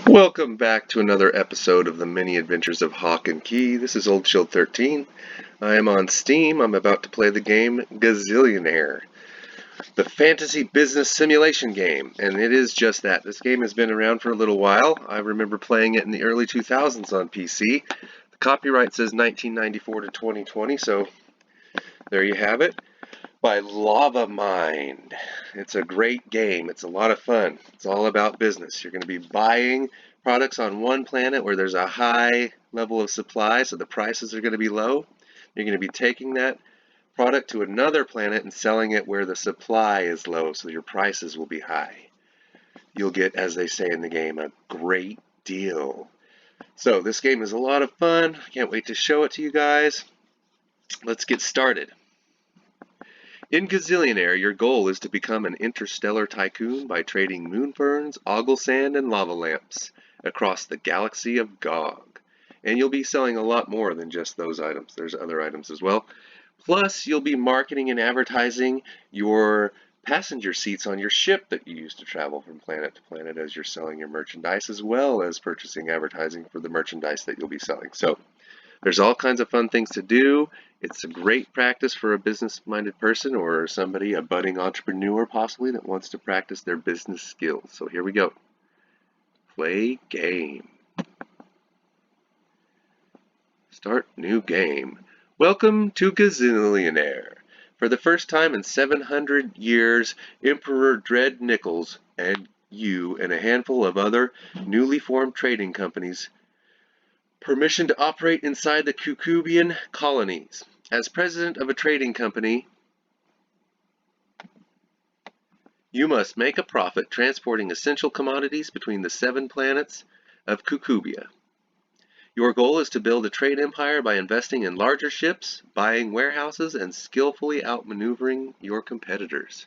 Welcome back to another episode of the Many Adventures of Hawk and Key. This is Old Shield 13. I am on Steam. I'm about to play the game Gazillionaire, the fantasy business simulation game, and it is just that. This game has been around for a little while. I remember playing it in the early 2000s on PC. The copyright says 1994 to 2020, so there you have it. By Lava Mind. It's a great game. It's a lot of fun. It's all about business. You're going to be buying products on one planet where there's a high level of supply, so the prices are going to be low. You're going to be taking that product to another planet and selling it where the supply is low, so your prices will be high. You'll get, as they say in the game, a great deal. So this game is a lot of fun. I can't wait to show it to you guys. Let's get started. In Gazillionaire, your goal is to become an interstellar tycoon by trading moon ferns, ogle sand, and lava lamps across the galaxy of Gog. And you'll be selling a lot more than just those items. There's other items as well. Plus, you'll be marketing and advertising your passenger seats on your ship that you use to travel from planet to planet as you're selling your merchandise, as well as purchasing advertising for the merchandise that you'll be selling. So there's all kinds of fun things to do. It's a great practice for a business-minded person or somebody, a budding entrepreneur possibly, that wants to practice their business skills. So here we go. Play game. Start new game. Welcome to Gazillionaire. For the first time in 700 years, Emperor Dread Nichols and you and a handful of other newly formed trading companies permission to operate inside the Cucubian colonies. As president of a trading company, you must make a profit transporting essential commodities between the 7 planets of Cucubia. Your goal is to build a trade empire by investing in larger ships, buying warehouses, and skillfully outmaneuvering your competitors.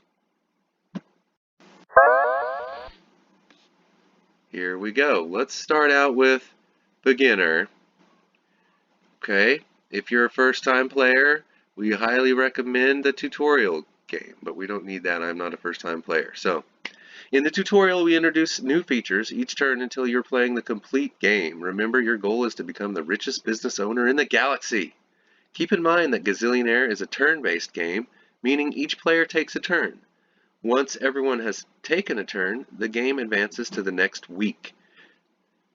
Here we go. Let's start out with beginner. Okay, if you're a first-time player, we highly recommend the tutorial game, but we don't need that. I'm not a first-time player. So, in the tutorial, we introduce new features each turn until you're playing the complete game. Remember, your goal is to become the richest business owner in the galaxy. Keep in mind that Gazillionaire is a turn-based game, meaning each player takes a turn. Once everyone has taken a turn, the game advances to the next week.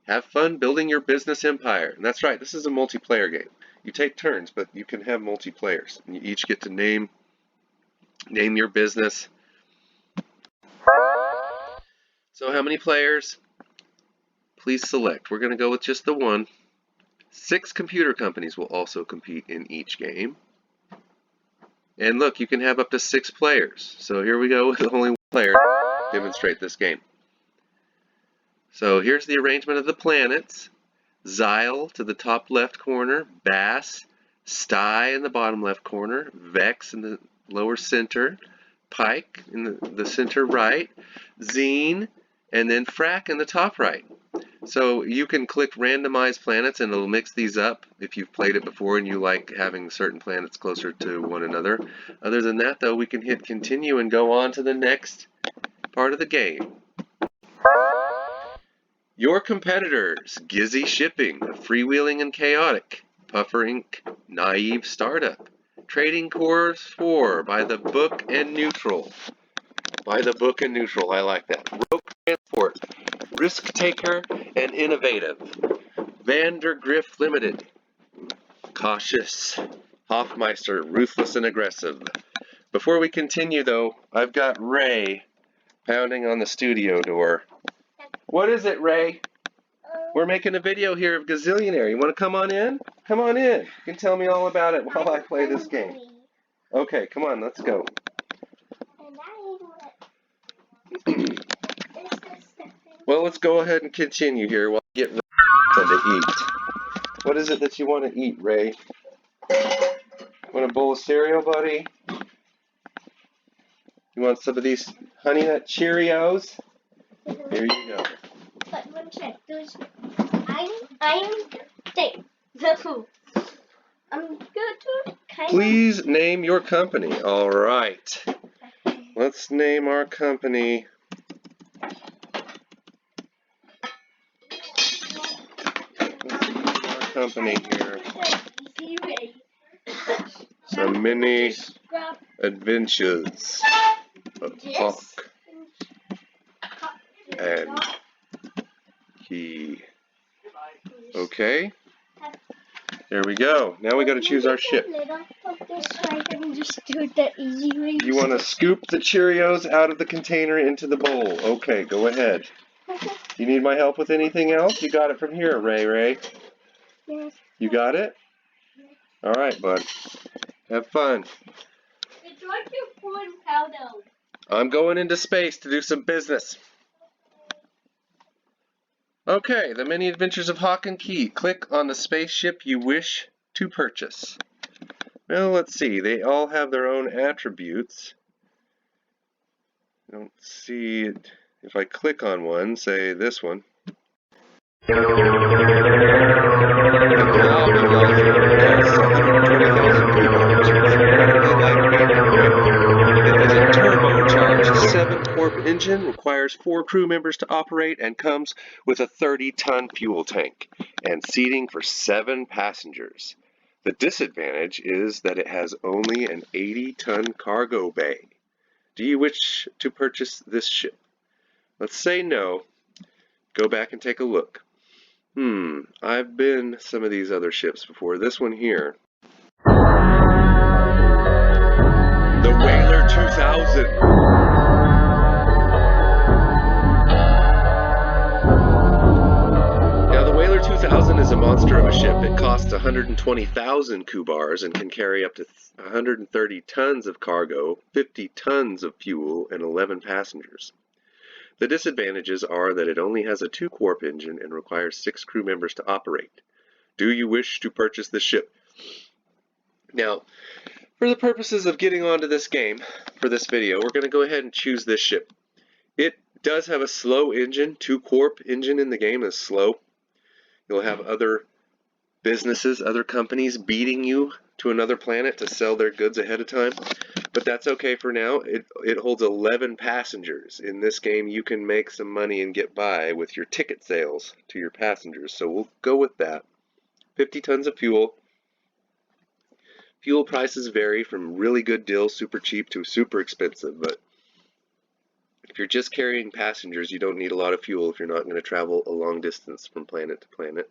Have fun building your business empire. And that's right, this is a multiplayer game. You take turns, but you can have multiplayers. And you each get to name your business. So how many players? Please select. We're going to go with just the one. 6 computer companies will also compete in each game. And look, you can have up to 6 players. So here we go with only one player to demonstrate this game. So here's the arrangement of the planets. Xyle to the top left corner, Bass, Sty in the bottom left corner, Vex in the lower center, Pike in the center right, Zine, and then Frack in the top right. So you can click randomize planets and it'll mix these up if you've played it before and you like having certain planets closer to one another. Other than that though, we can hit continue and go on to the next part of the game. Your competitors: Gizzy Shipping, Freewheeling and Chaotic, Puffer Inc., Naive Startup, Trading Course 4, By the Book and Neutral. By the Book and Neutral, I like that. Rogue Transport, Risk Taker and Innovative. Vandergrift Limited, Cautious. Hoffmeister, Ruthless and Aggressive. Before we continue though, I've got Ray pounding on the studio door. What is it, Ray? We're making a video here of Gazillionaire. You want to come on in? Come on in. You can tell me all about it while I play this game. Okay, come on, let's go. Well, let's go ahead and continue here while I get Ray something to eat. What is it that you want to eat, Ray? Want a bowl of cereal, buddy? You want some of these Honey Nut Cheerios? Here you go. But one check. I'm good to kind Please name your company. All right. Let's name our company company here. Some mini adventures of Hawk and Key. Okay, there we go. Now we got to choose our ship. You want to scoop the Cheerios out of the container into the bowl. Okay, go ahead. You need my help with anything else? You got it from here, Ray. Yes. You got it? All right, bud. Have fun. It's like your corn powder. I'm going into space to do some business. Okay, the many adventures of Hawk and Key. Click on the spaceship you wish to purchase. Well, let's see. They all have their own attributes. I don't see it. If I click on one, say this one. The blob Gazillionaire costs 120,000 Kubars, which is incredibly lightweight and quick. It has a turbocharged 7-corp engine, requires 4 crew members to operate, and comes with a 30-ton fuel tank and seating for 7 passengers. The disadvantage is that it has only an 80-ton cargo bay. Do you wish to purchase this ship? Let's say no. Go back and take a look. I've been some of these other ships before. This one here. The Whaler 2000. Now the Whaler 2000 is a monster of a ship. It costs 120,000 Kubars and can carry up to 130 tons of cargo, 50 tons of fuel, and 11 passengers. The disadvantages are that it only has a 2-corp engine and requires 6 crew members to operate. Do you wish to purchase this ship? Now, for the purposes of getting onto this game, for this video, we're going to go ahead and choose this ship. It does have a slow engine. 2-corp engine in the game is slow. You'll have other businesses, other companies beating you to another planet to sell their goods ahead of time. But that's okay for now. It holds 11 passengers. In this game, you can make some money and get by with your ticket sales to your passengers. So we'll go with that. 50 tons of fuel. Fuel prices vary from really good deals, super cheap, to super expensive. But if you're just carrying passengers, you don't need a lot of fuel if you're not going to travel a long distance from planet to planet.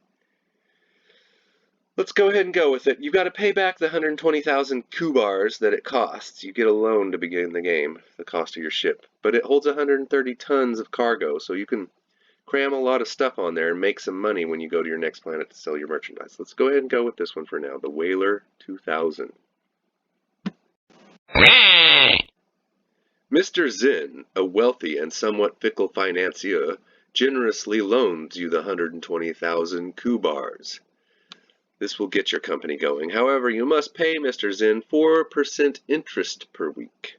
Let's go ahead and go with it. You've got to pay back the 120,000 Kubars that it costs. You get a loan to begin the game, the cost of your ship. But it holds 130 tons of cargo, so you can cram a lot of stuff on there and make some money when you go to your next planet to sell your merchandise. Let's go ahead and go with this one for now, the Whaler 2000. Mr. Zinn, a wealthy and somewhat fickle financier, generously loans you the 120,000 Kubars. This will get your company going. However, you must pay Mr. Zinn 4% interest per week.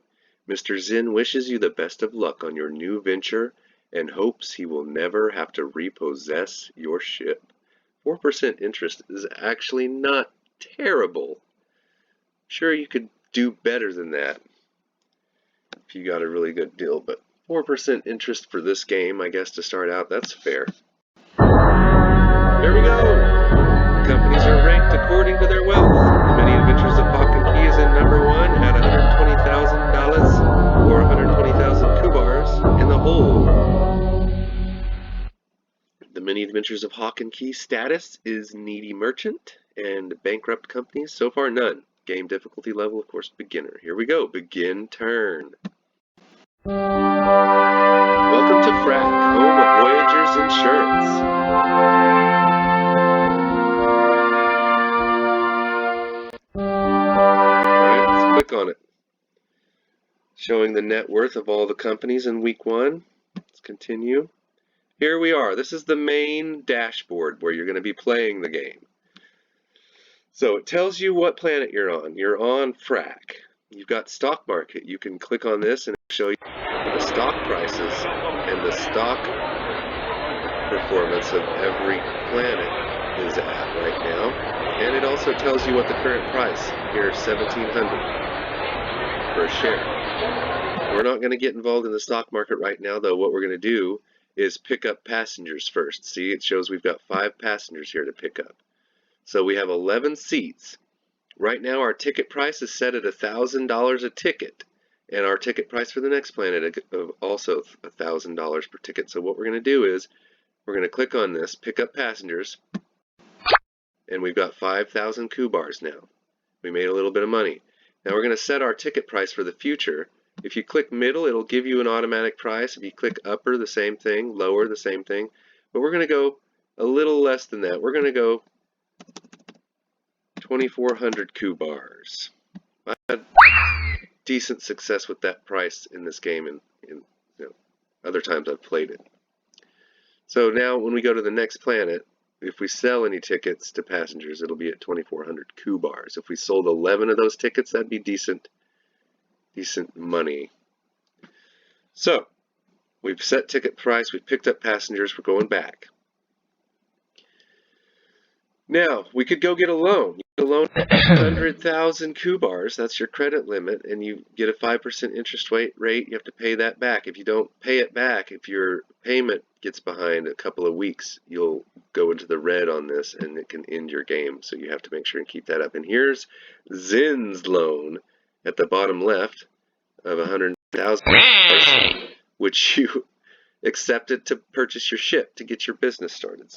Mr. Zinn wishes you the best of luck on your new venture and hopes he will never have to repossess your ship. 4% interest is actually not terrible. Sure, you could do better than that if you got a really good deal, but 4% interest for this game, I guess, to start out, that's fair. There we go! Companies are ranked according to their wealth. The Many Adventures of Hawk and Key is in number 1 at $120,000 or 120,000 Kubars in the hole. The Many Adventures of Hawk and Key status is Needy Merchant, and bankrupt companies, so far none. Game difficulty level, of course, beginner. Here we go. Begin turn. Welcome to Frack, home of Voyager's Insurance. Alright, let's click on it. Showing the net worth of all the companies in week 1. Let's continue. Here we are. This is the main dashboard where you're going to be playing the game. So it tells you what planet you're on. You're on Frack. You've got stock market. You can click on this and it'll show you the stock prices and the stock performance of every planet is at right now. And it also tells you what the current price. Here, $1,700 per share. We're not going to get involved in the stock market right now, though. What we're going to do is pick up passengers first. See, it shows we've got 5 passengers here to pick up. So we have 11 seats. Right now our ticket price is set at $1,000 a ticket, and our ticket price for the next planet is also $1,000 per ticket. So what we're going to do is we're going to click on this, pick up passengers, and we've got 5,000 Q bars now. We made a little bit of money. Now we're going to set our ticket price for the future. If you click middle, it'll give you an automatic price. If you click upper, the same thing. Lower, the same thing. But we're going to go a little less than that. We're going to go 2,400 Q bars. I had decent success with that price in this game and other times I've played it. So now when we go to the next planet, if we sell any tickets to passengers, it'll be at 2,400 Q bars. If we sold 11 of those tickets, that'd be decent money. So we've set ticket price, we've picked up passengers, we're going back. Now, we could go get a loan. You get a loan of 100,000 Q bars, that's your credit limit, and you get a 5% interest rate. You have to pay that back. If you don't pay it back, if your payment gets behind a couple of weeks, you'll go into the red on this and it can end your game. So you have to make sure and keep that up. And here's Zin's loan at the bottom left of 100,000, which you accepted to purchase your ship to get your business started.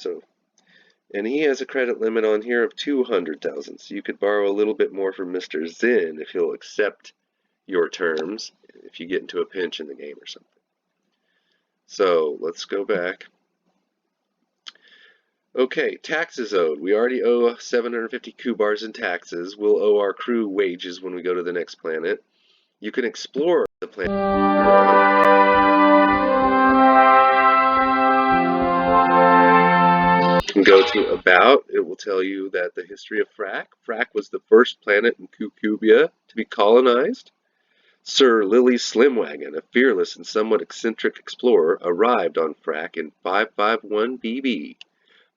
And he has a credit limit on here of 200,000. So you could borrow a little bit more from Mr. Zin if he'll accept your terms if you get into a pinch in the game or something. So let's go back. Okay, taxes owed. We already owe 750 Q bars in taxes. We'll owe our crew wages when we go to the next planet. You can explore the planet you're on. You can go to About. It will tell you that the history of Phrak. Phrak was the first planet in Cucubia to be colonized. Sir Lily Slimwagon, a fearless and somewhat eccentric explorer, arrived on Phrak in 551 BB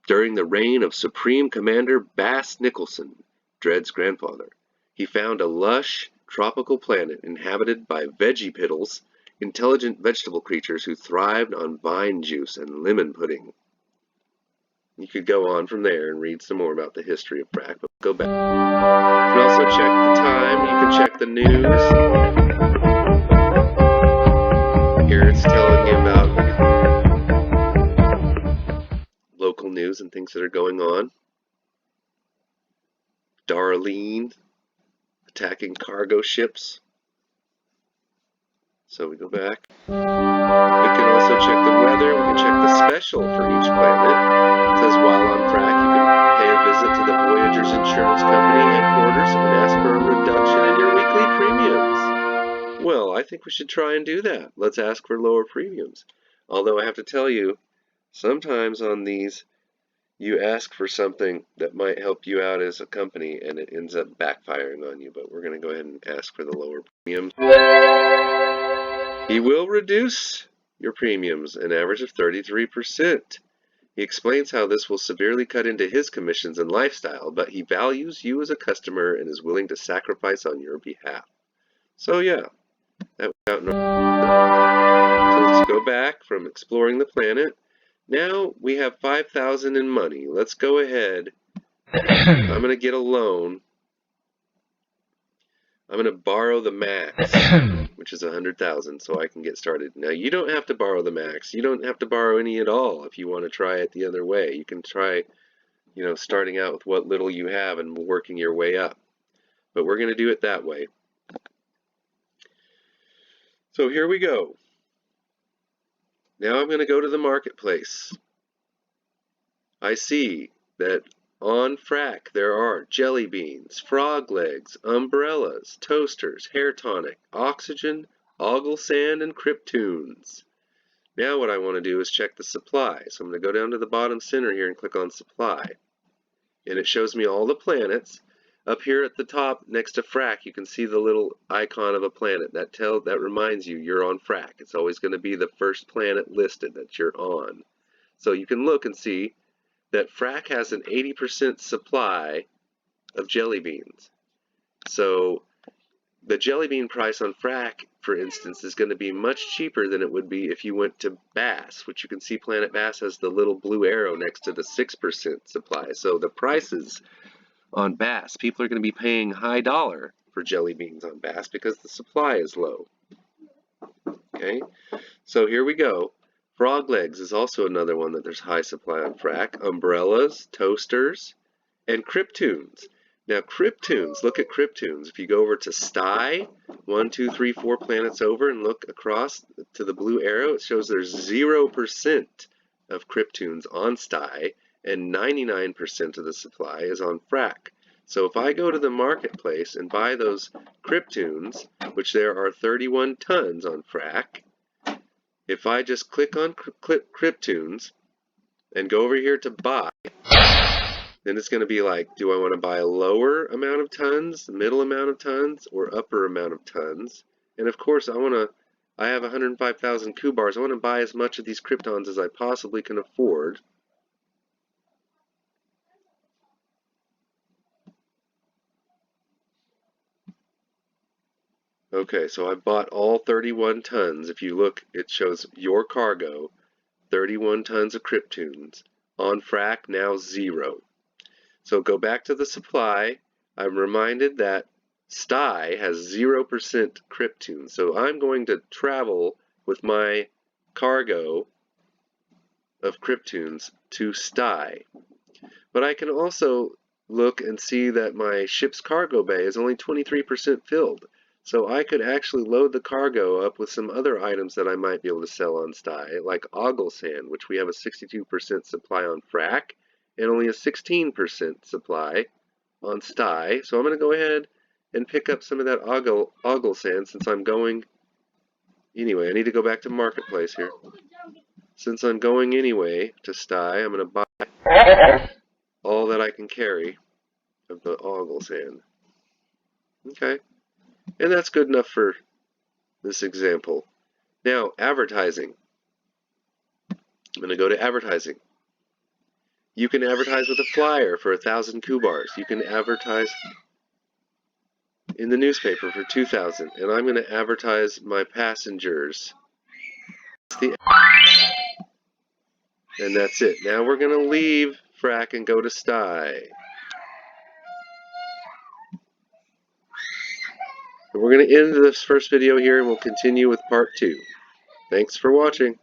during the reign of Supreme Commander Bass Nicholson, Dread's grandfather. He found a lush, tropical planet inhabited by veggie-piddles, intelligent vegetable creatures who thrived on vine juice and lemon pudding. You could go on from there and read some more about the history of Phrak, but go back. You can also check the time, you can check the news. Here it's telling you about local news and things that are going on. Darlene attacking cargo ships. So we go back. We can also check the weather. We can check the special for each planet. It says while on Phrak, you can pay a visit to the Voyager's Insurance Company headquarters and ask for a reduction in your weekly premiums. Well, I think we should try and do that. Let's ask for lower premiums. Although I have to tell you, sometimes on these, you ask for something that might help you out as a company and it ends up backfiring on you. But we're going to go ahead and ask for the lower premiums. He will reduce your premiums an average of 33%. He explains how this will severely cut into his commissions and lifestyle, but he values you as a customer and is willing to sacrifice on your behalf. So yeah, that went out. So let's go back from exploring the planet. Now we have 5,000 in money. Let's go ahead. I'm going to get a loan. I'm going to borrow the max, which is 100,000, so I can get started. Now, you don't have to borrow the max. You don't have to borrow any at all if you want to try it the other way. You can try, starting out with what little you have and working your way up. But we're going to do it that way. So here we go. Now I'm going to go to the marketplace. I see that on Phrak there are jelly beans, frog legs, umbrellas, toasters, hair tonic, oxygen, ogle sand, and cryptoons. Now what I want to do is check the supply. So I'm going to go down to the bottom center here and click on supply. And it shows me all the planets. Up here at the top next to Phrak you can see the little icon of a planet. That reminds you you're on Phrak. It's always going to be the first planet listed that you're on. So you can look and see that Phrak has an 80% supply of jelly beans. So the jelly bean price on frac, for instance, is going to be much cheaper than it would be if you went to Bass, which you can see Planet Bass has the little blue arrow next to the 6% supply. So the prices on Bass, people are going to be paying high dollar for jelly beans on Bass because the supply is low. Okay, so here we go. Frog legs is also another one that there's high supply on frac. Umbrellas, toasters, and Cryptoons. Now Cryptoons, look at Cryptoons. If you go over to Sty, 1, 2, 3, 4 planets over and look across to the blue arrow, it shows there's 0% of Cryptoons on Sty and 99% of the supply is on frac. So if I go to the marketplace and buy those Cryptoons, which there are 31 tons on frac, if I just click on Cryptoons and go over here to buy, then it's going to be like, do I want to buy a lower amount of tons, middle amount of tons, or upper amount of tons? And of course, I have 105,000 Kubars. I want to buy as much of these Kryptons as I possibly can afford. Okay, so I bought all 31 tons. If you look, it shows your cargo, 31 tons of Cryptoons. On frac, now 0. So go back to the supply. I'm reminded that Sty has 0% Cryptoons. So I'm going to travel with my cargo of Cryptoons to Sty. But I can also look and see that my ship's cargo bay is only 23% filled. So I could actually load the cargo up with some other items that I might be able to sell on Sty, like ogle sand, which we have a 62% supply on frac, and only a 16% supply on Sty. So I'm going to go ahead and pick up some of that ogle sand since I'm going anyway. I need to go back to marketplace here. Since I'm going anyway to Sty, I'm going to buy all that I can carry of the ogle sand. Okay. And that's good enough for this example. Now, advertising. I'm going to go to advertising. You can advertise with a flyer for 1,000 Kubars. You can advertise in the newspaper for 2,000. And I'm going to advertise my passengers. And that's it. Now we're going to leave frac and go to Sty. And we're going to end this first video here and we'll continue with part 2. Thanks for watching.